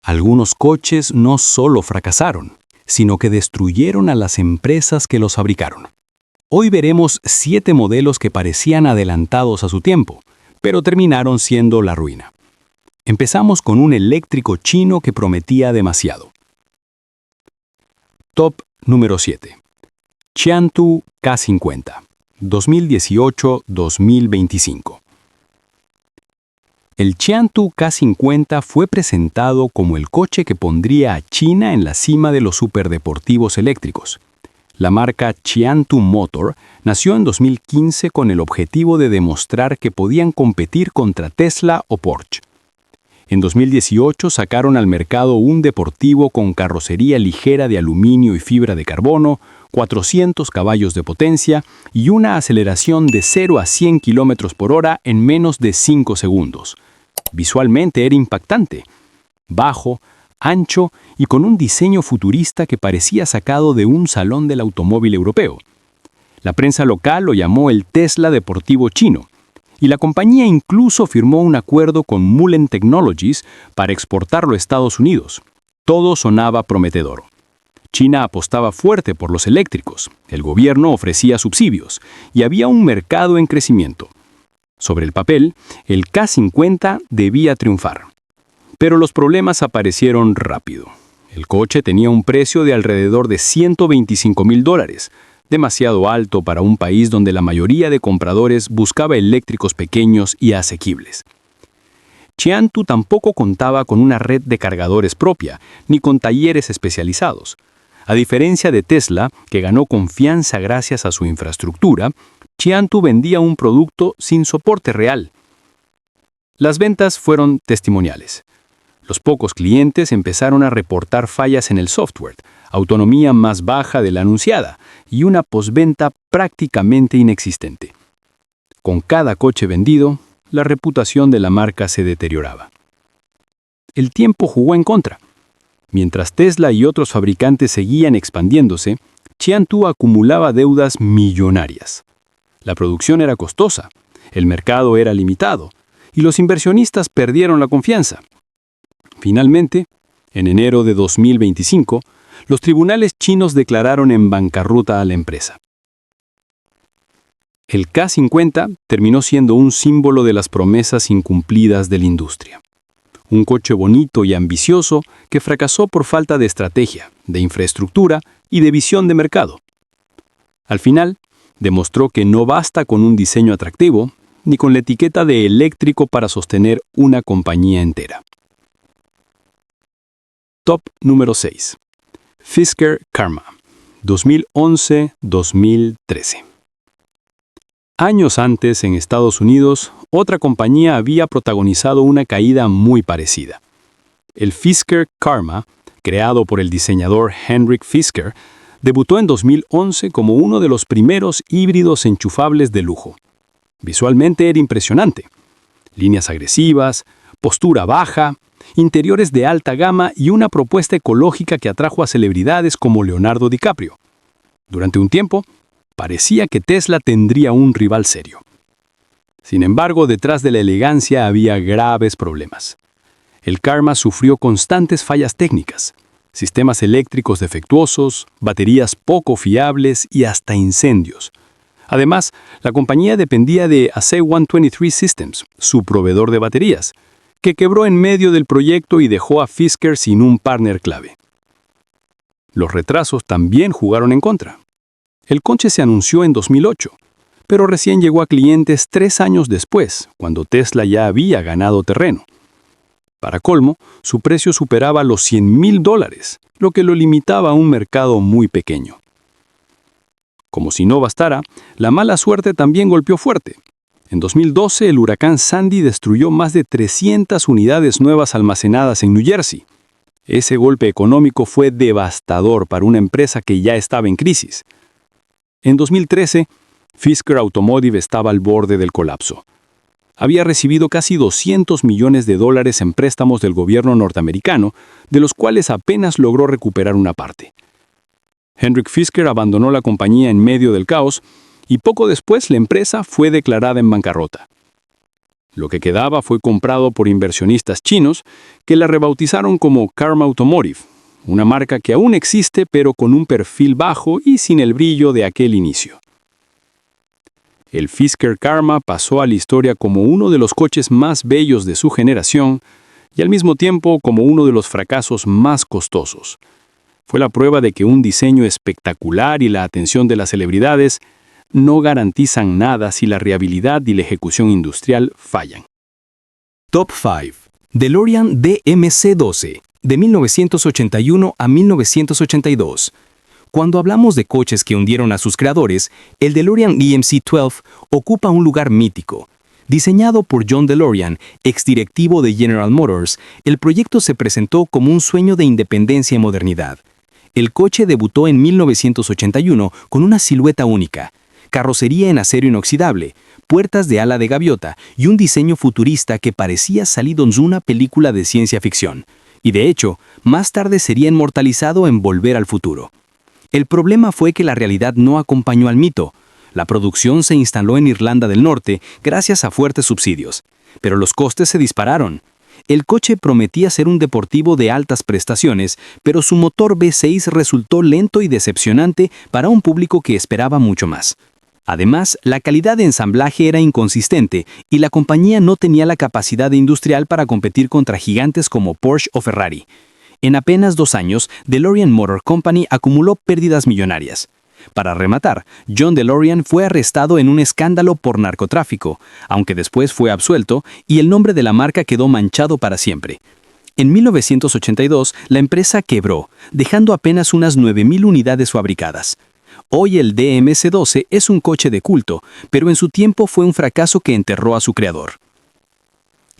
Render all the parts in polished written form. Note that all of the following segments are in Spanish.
Algunos coches no solo fracasaron, sino que destruyeron a las empresas que los fabricaron. Hoy veremos 7 modelos que parecían adelantados a su tiempo, pero terminaron siendo la ruina. Empezamos con un eléctrico chino que prometía demasiado. Top número 7. Qiantu K50, 2018-2025. El Qiantu K50 fue presentado como el coche que pondría a China en la cima de los superdeportivos eléctricos. La marca Qiantu Motor nació en 2015 con el objetivo de demostrar que podían competir contra Tesla o Porsche. En 2018 sacaron al mercado un deportivo con carrocería ligera de aluminio y fibra de carbono, 400 caballos de potencia y una aceleración de 0 a 100 km por hora en menos de 5 segundos. Visualmente era impactante, bajo, ancho y con un diseño futurista que parecía sacado de un salón del automóvil europeo. La prensa local lo llamó el Tesla deportivo chino, y la compañía incluso firmó un acuerdo con Mullen Technologies para exportarlo a Estados Unidos. Todo sonaba prometedor. China apostaba fuerte por los eléctricos, el gobierno ofrecía subsidios y había un mercado en crecimiento. Sobre el papel, el K50 debía triunfar. Pero los problemas aparecieron rápido. El coche tenía un precio de alrededor de $125,000, demasiado alto para un país donde la mayoría de compradores buscaba eléctricos pequeños y asequibles. Qiantu tampoco contaba con una red de cargadores propia, ni con talleres especializados. A diferencia de Tesla, que ganó confianza gracias a su infraestructura, Qiantu vendía un producto sin soporte real. Las ventas fueron testimoniales. Los pocos clientes empezaron a reportar fallas en el software, autonomía más baja de la anunciada y una postventa prácticamente inexistente. Con cada coche vendido, la reputación de la marca se deterioraba. El tiempo jugó en contra. Mientras Tesla y otros fabricantes seguían expandiéndose, Qiantu acumulaba deudas millonarias. La producción era costosa, el mercado era limitado y los inversionistas perdieron la confianza. Finalmente, en enero de 2025, los tribunales chinos declararon en bancarrota a la empresa. El K50 terminó siendo un símbolo de las promesas incumplidas de la industria. Un coche bonito y ambicioso que fracasó por falta de estrategia, de infraestructura y de visión de mercado. Al final, demostró que no basta con un diseño atractivo, ni con la etiqueta de eléctrico para sostener una compañía entera. Top número 6. Fisker Karma, 2011-2013. Años antes, en Estados Unidos, otra compañía había protagonizado una caída muy parecida. El Fisker Karma, creado por el diseñador Henrik Fisker, debutó en 2011 como uno de los primeros híbridos enchufables de lujo. Visualmente era impresionante. Líneas agresivas, postura baja, interiores de alta gama y una propuesta ecológica que atrajo a celebridades como Leonardo DiCaprio. Durante un tiempo, parecía que Tesla tendría un rival serio. Sin embargo, detrás de la elegancia había graves problemas. El Karma sufrió constantes fallas técnicas, sistemas eléctricos defectuosos, baterías poco fiables y hasta incendios. Además, la compañía dependía de AC-123 Systems, su proveedor de baterías, que quebró en medio del proyecto y dejó a Fisker sin un partner clave. Los retrasos también jugaron en contra. El coche se anunció en 2008, pero recién llegó a clientes 3 años después, cuando Tesla ya había ganado terreno. Para colmo, su precio superaba los $100,000, lo que lo limitaba a un mercado muy pequeño. Como si no bastara, la mala suerte también golpeó fuerte. En 2012, el huracán Sandy destruyó más de 300 unidades nuevas almacenadas en New Jersey. Ese golpe económico fue devastador para una empresa que ya estaba en crisis. En 2013, Fisker Automotive estaba al borde del colapso. Había recibido casi $200 millones en préstamos del gobierno norteamericano, de los cuales apenas logró recuperar una parte. Henrik Fisker abandonó la compañía en medio del caos y poco después la empresa fue declarada en bancarrota. Lo que quedaba fue comprado por inversionistas chinos que la rebautizaron como Karma Automotive, una marca que aún existe pero con un perfil bajo y sin el brillo de aquel inicio. El Fisker Karma pasó a la historia como uno de los coches más bellos de su generación y al mismo tiempo como uno de los fracasos más costosos. Fue la prueba de que un diseño espectacular y la atención de las celebridades no garantizan nada si la reliabilidad y la ejecución industrial fallan. Top 5. DeLorean DMC-12, de 1981 a 1982. Cuando hablamos de coches que hundieron a sus creadores, el DeLorean DMC-12 ocupa un lugar mítico. Diseñado por John DeLorean, exdirectivo de General Motors, el proyecto se presentó como un sueño de independencia y modernidad. El coche debutó en 1981 con una silueta única, carrocería en acero inoxidable, puertas de ala de gaviota y un diseño futurista que parecía salido de una película de ciencia ficción. Y de hecho, más tarde sería inmortalizado en Volver al Futuro. El problema fue que la realidad no acompañó al mito. La producción se instaló en Irlanda del Norte gracias a fuertes subsidios, pero los costes se dispararon. El coche prometía ser un deportivo de altas prestaciones, pero su motor V6 resultó lento y decepcionante para un público que esperaba mucho más. Además, la calidad de ensamblaje era inconsistente y la compañía no tenía la capacidad industrial para competir contra gigantes como Porsche o Ferrari. En apenas 2 años, DeLorean Motor Company acumuló pérdidas millonarias. Para rematar, John DeLorean fue arrestado en un escándalo por narcotráfico, aunque después fue absuelto y el nombre de la marca quedó manchado para siempre. En 1982, la empresa quebró, dejando apenas unas 9,000 unidades fabricadas. Hoy el DMC-12 es un coche de culto, pero en su tiempo fue un fracaso que enterró a su creador.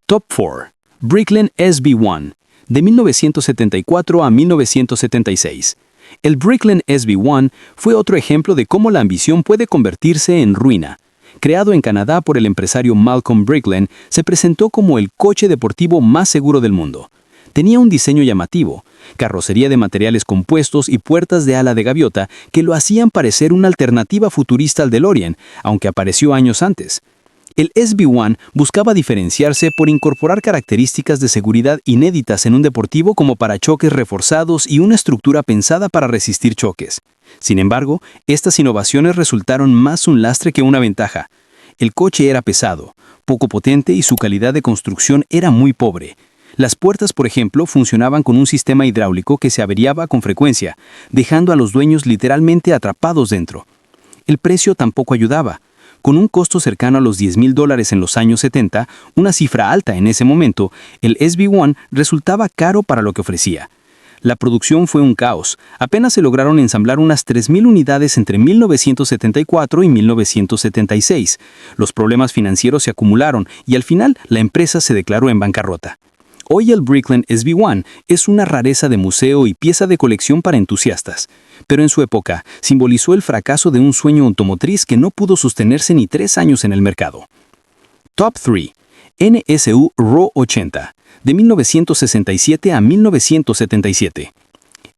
Top 4. Bricklin SB1, de 1974 a 1976. El Bricklin SB1 fue otro ejemplo de cómo la ambición puede convertirse en ruina. Creado en Canadá por el empresario Malcolm Bricklin, se presentó como el coche deportivo más seguro del mundo. Tenía un diseño llamativo, carrocería de materiales compuestos y puertas de ala de gaviota que lo hacían parecer una alternativa futurista al DeLorean, aunque apareció años antes. El SB1 buscaba diferenciarse por incorporar características de seguridad inéditas en un deportivo como parachoques reforzados y una estructura pensada para resistir choques. Sin embargo, estas innovaciones resultaron más un lastre que una ventaja. El coche era pesado, poco potente y su calidad de construcción era muy pobre. Las puertas, por ejemplo, funcionaban con un sistema hidráulico que se averiaba con frecuencia, dejando a los dueños literalmente atrapados dentro. El precio tampoco ayudaba. Con un costo cercano a los $10,000 en los años 70, una cifra alta en ese momento, el SB1 resultaba caro para lo que ofrecía. La producción fue un caos. Apenas se lograron ensamblar unas 3,000 unidades entre 1974 y 1976. Los problemas financieros se acumularon y al final la empresa se declaró en bancarrota. Hoy el Bricklin SB1 es una rareza de museo y pieza de colección para entusiastas, pero en su época simbolizó el fracaso de un sueño automotriz que no pudo sostenerse ni 3 años en el mercado. Top 3. NSU RO 80, de 1967 a 1977.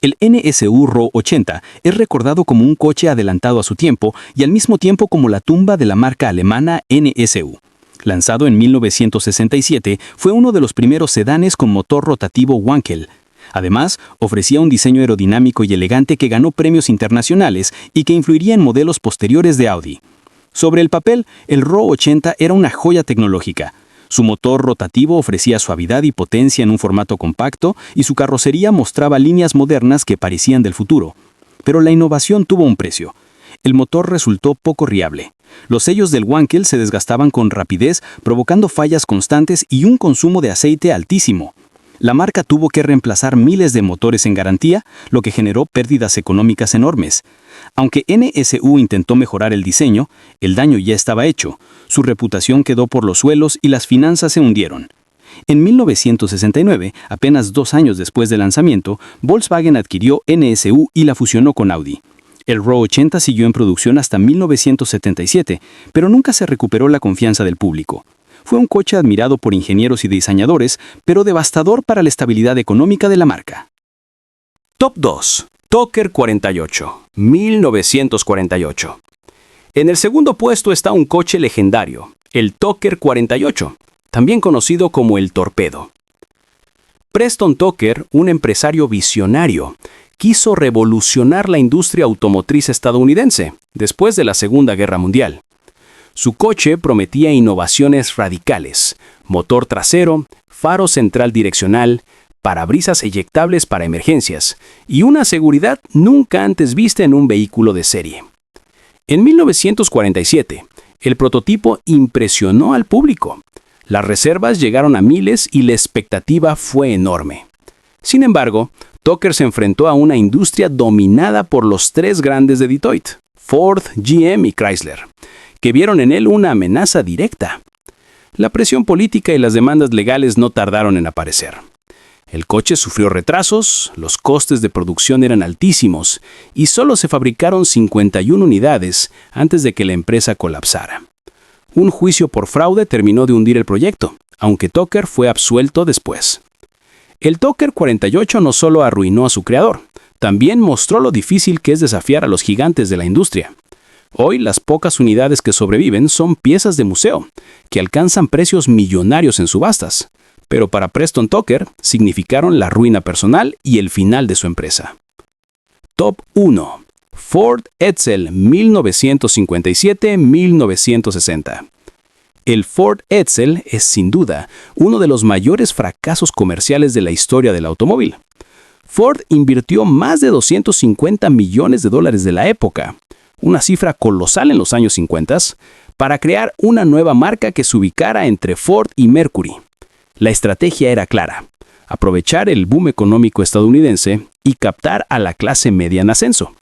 El NSU RO 80 es recordado como un coche adelantado a su tiempo y al mismo tiempo como la tumba de la marca alemana NSU. Lanzado en 1967, fue uno de los primeros sedanes con motor rotativo Wankel. Además, ofrecía un diseño aerodinámico y elegante que ganó premios internacionales y que influiría en modelos posteriores de Audi. Sobre el papel, el RO 80 era una joya tecnológica. Su motor rotativo ofrecía suavidad y potencia en un formato compacto y su carrocería mostraba líneas modernas que parecían del futuro. Pero la innovación tuvo un precio. El motor resultó poco riable. Los sellos del Wankel se desgastaban con rapidez, provocando fallas constantes y un consumo de aceite altísimo. La marca tuvo que reemplazar miles de motores en garantía, lo que generó pérdidas económicas enormes. Aunque NSU intentó mejorar el diseño, el daño ya estaba hecho. Su reputación quedó por los suelos y las finanzas se hundieron. En 1969, apenas 2 años después del lanzamiento, Volkswagen adquirió NSU y la fusionó con Audi. El RO 80 siguió en producción hasta 1977, pero nunca se recuperó la confianza del público. Fue un coche admirado por ingenieros y diseñadores, pero devastador para la estabilidad económica de la marca. Top 2. Tucker 48, 1948. En el segundo puesto está un coche legendario, el Tucker 48. también conocido como el torpedo. Preston Tucker, un empresario visionario, quiso revolucionar la industria automotriz estadounidense después de la Segunda Guerra Mundial. Su coche prometía innovaciones radicales: motor trasero, faro central direccional, parabrisas eyectables para emergencias y una seguridad nunca antes vista en un vehículo de serie. En 1947, el prototipo impresionó al público. Las reservas llegaron a miles y la expectativa fue enorme. Sin embargo, Tucker se enfrentó a una industria dominada por los tres grandes de Detroit, Ford, GM y Chrysler, que vieron en él una amenaza directa. La presión política y las demandas legales no tardaron en aparecer. El coche sufrió retrasos, los costes de producción eran altísimos y solo se fabricaron 51 unidades antes de que la empresa colapsara. Un juicio por fraude terminó de hundir el proyecto, aunque Tucker fue absuelto después. El Tucker 48 no solo arruinó a su creador, también mostró lo difícil que es desafiar a los gigantes de la industria. Hoy, las pocas unidades que sobreviven son piezas de museo, que alcanzan precios millonarios en subastas, pero para Preston Tucker significaron la ruina personal y el final de su empresa. Top 1. Ford Edsel 1957-1960. El Ford Edsel es sin duda uno de los mayores fracasos comerciales de la historia del automóvil. Ford invirtió más de $250 millones de la época, una cifra colosal en los años 50, para crear una nueva marca que se ubicara entre Ford y Mercury. La estrategia era clara: aprovechar el boom económico estadounidense y captar a la clase media en ascenso.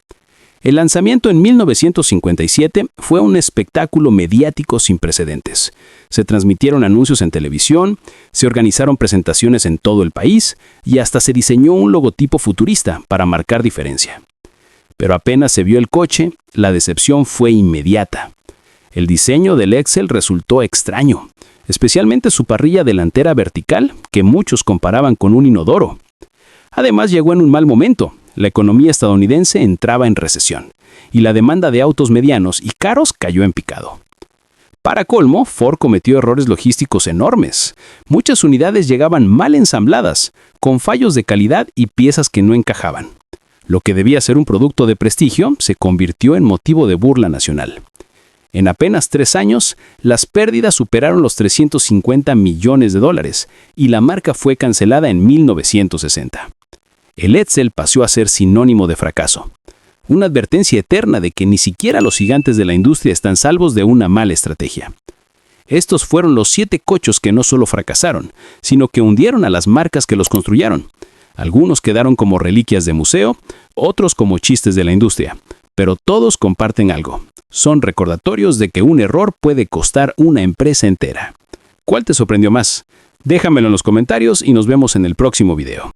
El lanzamiento en 1957 fue un espectáculo mediático sin precedentes. Se transmitieron anuncios en televisión, se organizaron presentaciones en todo el país y hasta se diseñó un logotipo futurista para marcar diferencia. Pero apenas se vio el coche, la decepción fue inmediata. El diseño del Edsel resultó extraño, especialmente su parrilla delantera vertical, que muchos comparaban con un inodoro. Además, llegó en un mal momento. La economía estadounidense entraba en recesión y la demanda de autos medianos y caros cayó en picado. Para colmo, Ford cometió errores logísticos enormes. Muchas unidades llegaban mal ensambladas, con fallos de calidad y piezas que no encajaban. Lo que debía ser un producto de prestigio se convirtió en motivo de burla nacional. En apenas 3 años, las pérdidas superaron los $350 millones y la marca fue cancelada en 1960. El Edsel pasó a ser sinónimo de fracaso. Una advertencia eterna de que ni siquiera los gigantes de la industria están salvos de una mala estrategia. Estos fueron los 7 coches que no solo fracasaron, sino que hundieron a las marcas que los construyeron. Algunos quedaron como reliquias de museo, otros como chistes de la industria, pero todos comparten algo. Son recordatorios de que un error puede costar una empresa entera. ¿Cuál te sorprendió más? Déjamelo en los comentarios y nos vemos en el próximo video.